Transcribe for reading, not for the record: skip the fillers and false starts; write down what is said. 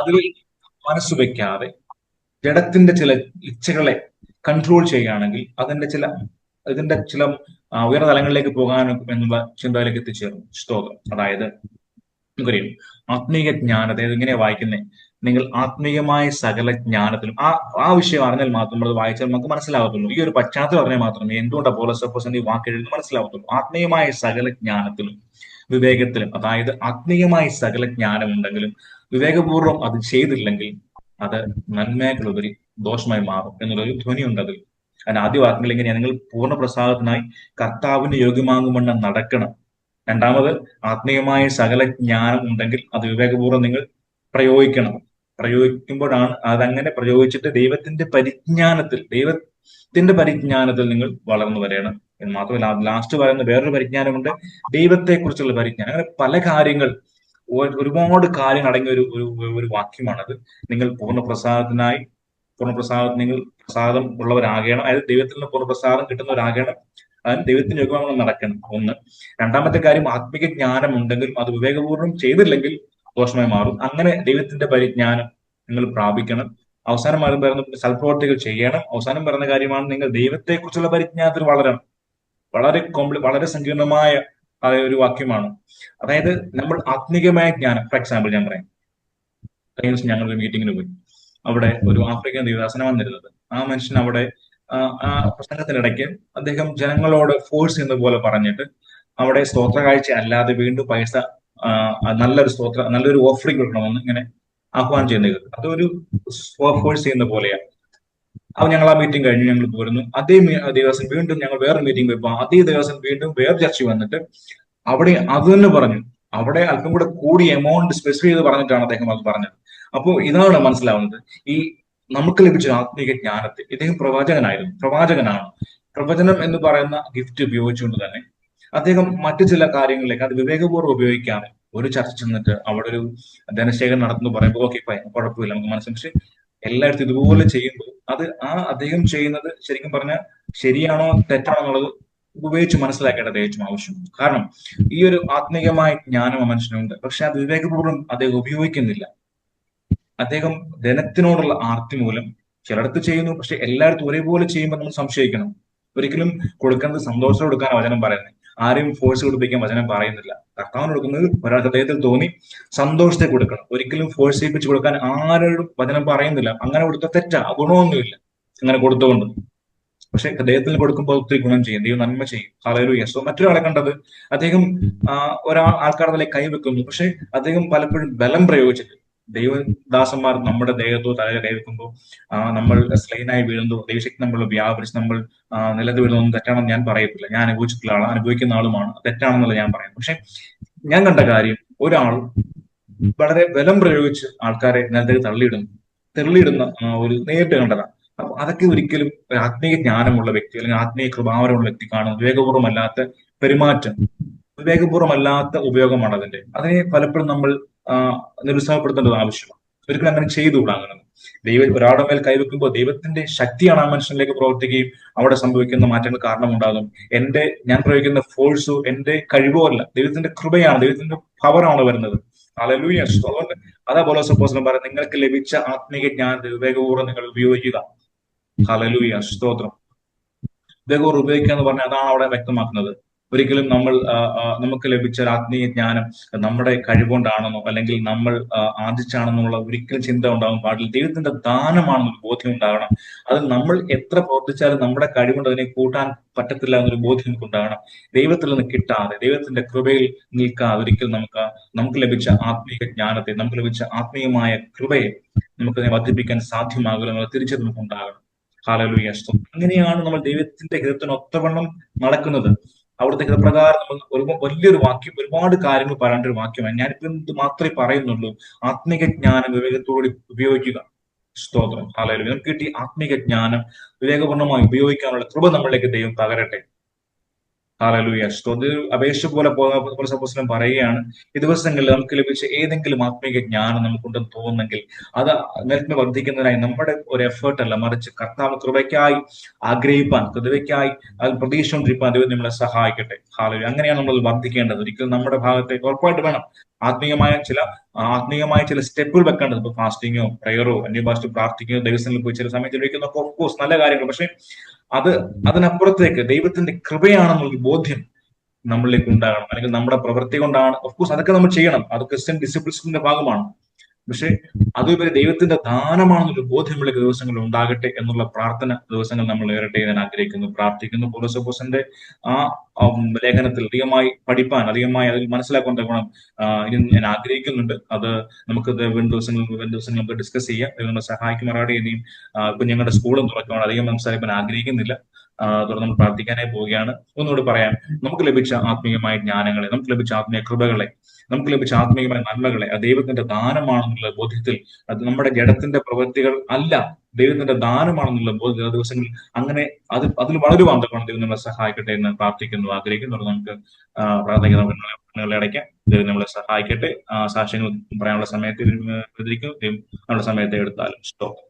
അതിൽ മനസ്സ് വെക്കാതെ ജഡത്തിന്റെ ചില ഇച്ഛകളെ കൺട്രോൾ ചെയ്യുകയാണെങ്കിൽ ഇതിന്റെ ചില ഉയർന്ന തലങ്ങളിലേക്ക് പോകാനും എന്നുള്ള ചിന്തയിലേക്ക് എത്തിച്ചേർന്നു. സ്തോത്രം. അതായത് നമുക്കറിയാം, ആത്മീയ ജ്ഞാനത്തെ ഇങ്ങനെ വായിക്കുന്നത്, നിങ്ങൾ ആത്മീയമായ സകല ജ്ഞാനത്തിലും ആ വിഷയം അറിഞ്ഞാൽ മാത്രം നമ്മൾ വായിച്ചാൽ നമുക്ക് മനസ്സിലാകത്തുള്ളൂ. ഈ ഒരു പശ്ചാത്തലം അറിഞ്ഞാൽ മാത്രമേ എന്തുകൊണ്ടാണ് പൗലോസ് അപ്പോസ്തലൻ ഈ വാക്കെഴുതി മനസ്സിലാകത്തുള്ളൂ. ആത്മീയമായ സകല ജ്ഞാനത്തിലും വിവേകത്തിലും, അതായത് ആത്മീയമായ സകല ജ്ഞാനം ഉണ്ടെങ്കിലും വിവേകപൂർവ്വം അത് ചെയ്തില്ലെങ്കിൽ അത് നന്മയ്ക്കുള്ളൊരു ദോഷമായി മാറും എന്നുള്ളൊരു ധ്വനിയുണ്ട് അതിൽ. അതിന് ആദ്യ വാക്കുകൾ ഇങ്ങനെയാണ്: നിങ്ങൾ പൂർണ്ണ പ്രസാദത്തിനായി കർത്താവിന് യോഗ്യമാകുമെന്ന് നടക്കണം. രണ്ടാമത്, ആത്മീയമായ സകല ജ്ഞാനം ഉണ്ടെങ്കിൽ അത് വിവേകപൂർവ്വം നിങ്ങൾ പ്രയോഗിക്കണം. പ്രയോഗിക്കുമ്പോഴാണ് അതങ്ങനെ പ്രയോഗിച്ചിട്ട് ദൈവത്തിന്റെ പരിജ്ഞാനത്തിൽ നിങ്ങൾ വളർന്നു വരണം എന്ന് മാത്രമല്ല, ലാസ്റ്റ് പറയുന്ന വേറൊരു പരിജ്ഞാനമുണ്ട്, ദൈവത്തെക്കുറിച്ചുള്ള പരിജ്ഞാനം. അങ്ങനെ പല കാര്യങ്ങൾ, ഒരുപാട് കാര്യങ്ങൾ അടങ്ങിയ ഒരു വാക്യമാണത്. നിങ്ങൾ നിങ്ങൾ പ്രസാദം ഉള്ളവരാകണം, അതായത് ദൈവത്തിൽ നിന്ന് പൂർണ്ണപ്രസാദം കിട്ടുന്നവരാകണം. അതിന് ദൈവത്തിന് യോഗ്യമായി നടക്കണം. ഒന്ന്. രണ്ടാമത്തെ കാര്യം, ആത്മീയ ജ്ഞാനം ഉണ്ടെങ്കിലും അത് വിവേകപൂർവ്വം ചെയ്തില്ലെങ്കിൽ ദോഷമായി മാറും. അങ്ങനെ ദൈവത്തിന്റെ പരിജ്ഞാനം നിങ്ങൾ പ്രാപിക്കണം. അവസാനം പറയുന്ന സൽപ്രവർത്തികൾ ചെയ്യണം. അവസാനം പറയുന്ന കാര്യമാണ്, നിങ്ങൾ ദൈവത്തെക്കുറിച്ചുള്ള പരിജ്ഞാനത്തിൽ വളരണം. വളരെ സങ്കീർണമായ ഒരു വാക്യമാണ്. അതായത് നമ്മൾ ആത്മീകമായ ജ്ഞാനം, ഫോർ എക്സാമ്പിൾ ഞാൻ പറയാം. കഴിഞ്ഞ ദിവസം ഞങ്ങളൊരു മീറ്റിങ്ങിന് പോയി. അവിടെ ഒരു ആഫ്രിക്കൻ ദേവദാസന വന്നിരുന്നത്. ആ മനുഷ്യൻ അവിടെ ആ പ്രസംഗത്തിനിടയ്ക്ക് അദ്ദേഹം ജനങ്ങളോട് ഫോഴ്സ് ചെയ്യുന്ന പോലെ പറഞ്ഞിട്ട് അവിടെ സ്തോത്ര കാഴ്ച അല്ലാതെ വീണ്ടും പൈസ നല്ലൊരു ഓഫറിംഗ് കൊടുക്കണമെന്ന് ഇങ്ങനെ ആഹ്വാനം ചെയ്യുന്നത്. അതൊരു ഫോഴ്സ് ചെയ്യുന്ന പോലെയാണ്. അപ്പൊ ഞങ്ങൾ ആ മീറ്റിംഗ് കഴിഞ്ഞ് ഞങ്ങൾ പോരുന്നു. അതേ ദിവസം വീണ്ടും ഞങ്ങൾ വേറെ മീറ്റിംഗ് പോയപ്പോൾ അതേ ദിവസം വീണ്ടും വേറെ ചർച്ച വന്നിട്ട് അവിടെ അത് തന്നെ പറഞ്ഞു. അവിടെ അല്പം കൂടെ കൂടി എമൗണ്ട് സ്പെസിഫൈ ചെയ്ത് പറഞ്ഞിട്ടാണ് അദ്ദേഹം അത് പറഞ്ഞത്. അപ്പോൾ ഇതാണ് മനസ്സിലാവുന്നത്, ഈ നമുക്ക് ലഭിച്ച ആത്മീയ ജ്ഞാനത്തെ, ഇദ്ദേഹം പ്രവാചകനാണ്. പ്രവചനം എന്ന് പറയുന്ന ഗിഫ്റ്റ് ഉപയോഗിച്ചുകൊണ്ട് തന്നെ അദ്ദേഹം മറ്റു ചില കാര്യങ്ങളിലേക്ക് അത് വിവേകപൂർവ്വം ഉപയോഗിക്കാതെ ഒരു ചർച്ച ചെന്നിട്ട് അവിടെ ഒരു ധനശേഖരം നടത്തുന്നു പറയുമ്പോൾ ഓക്കെ ഫൈൻ, കുഴപ്പമില്ല, നമുക്ക് മനസ്സിലാവും. പക്ഷെ എല്ലായിടത്തും ഇതുപോലെ ചെയ്യുമ്പോൾ അദ്ദേഹം ചെയ്യുന്നത് ശരിക്കും പറഞ്ഞാൽ ശരിയാണോ തെറ്റാണോ എന്നുള്ളത് ഉപയോഗിച്ച് മനസ്സിലാക്കേണ്ടത് ഏറ്റവും ആവശ്യം. കാരണം ഈ ഒരു ആത്മീയമായ ജ്ഞാനം ആ മനുഷ്യനുണ്ട്, പക്ഷെ അത് വിവേകപൂർവ്വം അദ്ദേഹം ഉപയോഗിക്കുന്നില്ല. അദ്ദേഹം ധനത്തിനോടുള്ള ആർത്തി മൂലം ചിലടത്ത് ചെയ്യുന്നു, പക്ഷെ എല്ലായിടത്തും ഒരേപോലെ ചെയ്യുമ്പോൾ നമ്മൾ സംശയിക്കണം. ഒരിക്കലും കൊടുക്കുന്നത് സന്തോഷം കൊടുക്കാനാണ് വചനം പറയുന്നത്. ആരെയും ഫോഴ്സ് കൊടുപ്പിക്കാൻ വചനം പറയുന്നില്ല. കർത്താവിന് കൊടുക്കുന്നത് ഒരാൾ ഹൃദയത്തിൽ തോന്നി സന്തോഷത്തെ കൊടുക്കണം. ഒരിക്കലും ഫോഴ്സ് ചെയ്യിപ്പിച്ച് കൊടുക്കാൻ ആരോടും വചനം പറയുന്നില്ല. അങ്ങനെ കൊടുത്ത തെറ്റാ, ഗുണമൊന്നുമില്ല അങ്ങനെ കൊടുത്തുകൊണ്ട്. പക്ഷെ ഹൃദയത്തിൽ കൊടുക്കുമ്പോൾ ഒത്തിരി ഗുണം ചെയ്യും, ദൈവം നന്മ ചെയ്യും. ഹല്ലേലൂയ. സോ മറ്റൊരാളെ കണ്ടത്, അദ്ദേഹം ആൾക്കാരുടെ കൈവെക്കുന്നു, പക്ഷെ അദ്ദേഹം പലപ്പോഴും ബലം പ്രയോഗിച്ചിട്ട്, ദൈവദാസന്മാർ നമ്മുടെ ദേഹത്തോ തലയിൽ കൈവെക്കുമ്പോൾ നമ്മൾ സ്ലൈനായി വീഴുന്നു, ദൈവശക്തി നമ്മൾ വ്യാപരിച്ച് നമ്മൾ നിലത്ത് വീഴുന്നൊന്നും തെറ്റാണെന്ന് ഞാൻ പറയത്തില്ല. ഞാൻ അനുഭവിക്കുന്ന ആളുമാണ്, തെറ്റാണെന്നല്ല ഞാൻ പറയുന്നത്. പക്ഷെ ഞാൻ കണ്ട കാര്യം, ഒരാൾ വളരെ ബലം പ്രയോഗിച്ച് ആൾക്കാരെ നിലത്തേക്ക് തള്ളിയിടുന്ന ഒരു നേരിട്ട് കണ്ടതാണ്. അപ്പൊ അതൊക്കെ ഒരിക്കലും ഒരു ആത്മീയ ജ്ഞാനമുള്ള വ്യക്തി അല്ലെങ്കിൽ ആത്മീയ കൃപാവരമുള്ള വ്യക്തി കാണുന്ന വിവേകപൂർവ്വമല്ലാത്ത പെരുമാറ്റം, വിവേകപൂർവ്വമല്ലാത്ത ഉപയോഗമാണ് അതിനെ പലപ്പോഴും നമ്മൾ നിരുത്സാഹപ്പെടുത്തേണ്ടത് ആവശ്യമാണ്. ഒരിക്കലും അങ്ങനെ ചെയ്തുകൂടാ. അങ്ങനെ ഒരാളുടെ മേൽ കൈവെക്കുമ്പോൾ ദൈവത്തിന്റെ ശക്തിയാണ് ആ മനുഷ്യനിലേക്ക് പ്രവർത്തിക്കുകയും അവിടെ സംഭവിക്കുന്ന മാറ്റങ്ങൾ കാരണമുണ്ടാകും. ഞാൻ പ്രയോഗിക്കുന്ന ഫോഴ്സോ എന്റെ കഴിവോ അല്ല, ദൈവത്തിന്റെ കൃപയാണ്, ദൈവത്തിന്റെ പവറാണ് വരുന്നത്. ഹല്ലേലൂയ. അതുകൊണ്ട് അതാ പൗലോസ് അപ്പോസ്തലൻ പറയുന്നത്, നിങ്ങൾക്ക് ലഭിച്ച ആത്മീയ ജ്ഞാനത്തെ വിവേകപൂർവ്വം നിങ്ങൾ ഉപയോഗിക്കുക. ഹല്ലേലൂയ. സ്തോത്രം. വിവേകപൂർവ്വം ഉപയോഗിക്കുക എന്ന് പറഞ്ഞാൽ അതാണ് അവിടെ വ്യക്തമാക്കുന്നത്. ഒരിക്കലും നമുക്ക് ലഭിച്ച ഒരു ആത്മീയ ജ്ഞാനം നമ്മുടെ കഴിവുകൊണ്ടാണെന്നോ അല്ലെങ്കിൽ നമ്മൾ ആർജിച്ചാണെന്നുള്ള ഒരിക്കലും ചിന്ത ഉണ്ടാകാൻ പാടില്ല. ദൈവത്തിന്റെ ദാനമാണെന്നൊരു ബോധ്യം ഉണ്ടാകണം. അത് നമ്മൾ എത്ര പ്രവർത്തിച്ചാലും നമ്മുടെ കഴിവുകൊണ്ട് അതിനെ കൂട്ടാൻ പറ്റത്തില്ല എന്നൊരു ബോധ്യം നമുക്ക് ഉണ്ടാകണം. ദൈവത്തിൽ നിന്ന് കിട്ടാതെ, ദൈവത്തിന്റെ കൃപയിൽ നിൽക്കാതെ ഒരിക്കലും നമുക്ക് ലഭിച്ച ആത്മീയ ജ്ഞാനത്തെ, നമുക്ക് ലഭിച്ച ആത്മീയമായ കൃപയെ നമുക്കതിനെ വർദ്ധിപ്പിക്കാൻ സാധ്യമാകില്ല എന്നുള്ള തിരിച്ചറിവ് നമുക്ക് ഉണ്ടാകണം. ഹല്ലേലൂയ. അങ്ങനെയാണ് നമ്മൾ ദൈവത്തിന്റെ ഹിതത്തിന് ഒത്തവണ്ണം നടക്കുന്നത്. അവിടുത്തെ ഹിതപ്രകാരം നമ്മൾ വലിയൊരു വാക്യം, ഒരുപാട് കാര്യങ്ങൾ പറയേണ്ട ഒരു വാക്യമാണ്. ഞാനിപ്പോ ഇത് മാത്രമേ പറയുന്നുള്ളൂ. ആത്മീക ജ്ഞാനം വിവേകത്തോടെ ഉപയോഗിക്കുക. സ്തോത്രം. ഹല്ലേലൂയ. നമുക്ക് കിട്ടിയ ആത്മീക ജ്ഞാനം വിവേകപൂർണ്ണമായി ഉപയോഗിക്കാനുള്ള കൃപ നമ്മളിലേക്ക് ദൈവം പകരട്ടെ. ഹല്ലേലൂയ. ഇത് അപേക്ഷ പോലെ അപ്പോസ്തലൻ പറയുകയാണ്, ഈ ദിവസങ്ങളിൽ നമുക്ക് ലഭിച്ച ഏതെങ്കിലും ആത്മീയ ജ്ഞാനം നമുക്കുണ്ടെന്ന് തോന്നുന്നെങ്കിൽ അത് മേൽമേ വർദ്ധിക്കുന്നതിനായി നമ്മുടെ ഒരു എഫേർട്ട് അല്ല, മറിച്ച് കർത്താവ് കൃപയ്ക്കായി ആഗ്രഹിപ്പാൻ, കൃപയ്ക്കായി അത് പ്രതീക്ഷിച്ചുകൊണ്ടിരിക്കാൻ ദൈവം നമ്മളെ സഹായിക്കട്ടെ. ഹല്ലേലൂയ. അങ്ങനെയാണ് നമ്മൾ വർദ്ധിക്കേണ്ടത്. ഒരിക്കലും നമ്മുടെ ഭാഗത്തെ ഉറപ്പായിട്ട് വേണം. ആത്മീയമായ ചില സ്റ്റെപ്പുകൾ വെക്കേണ്ടത്. ഇപ്പൊ ഫാസ്റ്റിങ്ങോ പ്രയറോ അന്യഭാഷ പ്രാർത്ഥിക്കുകയോ ദൈവസ്ഥലിൽ പോയി ചില സമയം ചെലവഴിക്കുന്നൊക്കെ ഓഫ് കോഴ്സ് നല്ല കാര്യങ്ങൾ. പക്ഷെ അത് അതിനപ്പുറത്തേക്ക് ദൈവത്തിന്റെ കൃപയാണെന്നുള്ള ബോധ്യം നമ്മളിലേക്ക് ഉണ്ടാകണം. അല്ലെങ്കിൽ നമ്മുടെ പ്രവൃത്തി കൊണ്ടാണ്, ഓഫ് കോഴ്സ് അതൊക്കെ നമ്മൾ ചെയ്യണം, അത് ക്രിസ്ത്യൻ ഡിസിപ്ലിൻസിന്റെ ഭാഗമാണ്. പക്ഷെ അതുപരി ദൈവത്തിന്റെ ദാനമാണെന്നൊരു ബോധ്യം നമ്മളുടെ ദിവസങ്ങളിൽ ഉണ്ടാകട്ടെ എന്നുള്ള പ്രാർത്ഥന ദിവസങ്ങൾ നമ്മൾ ഏറട്ടെ ഞാൻ ആഗ്രഹിക്കുന്നു, പ്രാർത്ഥിക്കുന്നു. പൗലോസപ്പോസ്തലന്റെ ആ ലേഖനത്തിൽ അധികമായി പഠിപ്പാൻ, അധികമായി അതിൽ മനസ്സിലാക്കാൻ തക്കണം ഇനി ഞാൻ ആഗ്രഹിക്കുന്നുണ്ട്. അത് നമുക്ക് വരും ദിവസങ്ങൾ നമുക്ക് ഡിസ്കസ് ചെയ്യാം. നിങ്ങളെ സഹായിക്കുമാറാടെ. ഇനിയും കുഞ്ഞുങ്ങളുടെ സ്കൂളും തുറക്കുകയാണ്, അധികം സംസാരിക്കാൻ ആഗ്രഹിക്കുന്നില്ല. തുടർന്ന് നമ്മൾ പ്രാർത്ഥിക്കാനായി പോവുകയാണ്. ഒന്നുകൂടി പറയാം, നമുക്ക് ലഭിച്ച ആത്മീയമായ ജ്ഞാനങ്ങളെ, നമുക്ക് ലഭിച്ച ആത്മീയ കൃപകളെ, നമുക്ക് ലഭിച്ച ആത്മീയമായ നന്മകളെ ദൈവത്തിന്റെ ദാനമാണെന്നുള്ള ബോധ്യത്തിൽ, അത് നമ്മുടെ ജഡത്തിന്റെ പ്രവൃത്തികൾ അല്ല, ദൈവത്തിന്റെ ദാനമാണെന്നുള്ള ബോധ്യ ദിവസങ്ങളിൽ അങ്ങനെ അതിൽ വളരുവാൻ തക്കണം ദൈവം നമ്മളെ സഹായിക്കട്ടെ എന്ന് പ്രാർത്ഥിക്കുന്നു, ആഗ്രഹിക്കുന്നു. നമുക്ക് പ്രാർത്ഥിക്കുന്ന കണ്ണുകളെ അടയ്ക്കാം. ദൈവം നമ്മളെ സഹായിക്കട്ടെ. സാക്ഷ്യങ്ങൾ പറയാനുള്ള സമയത്ത് ദൈവം നമ്മുടെ സമയത്തെ എടുത്താലും സ്റ്റോപ്പ്.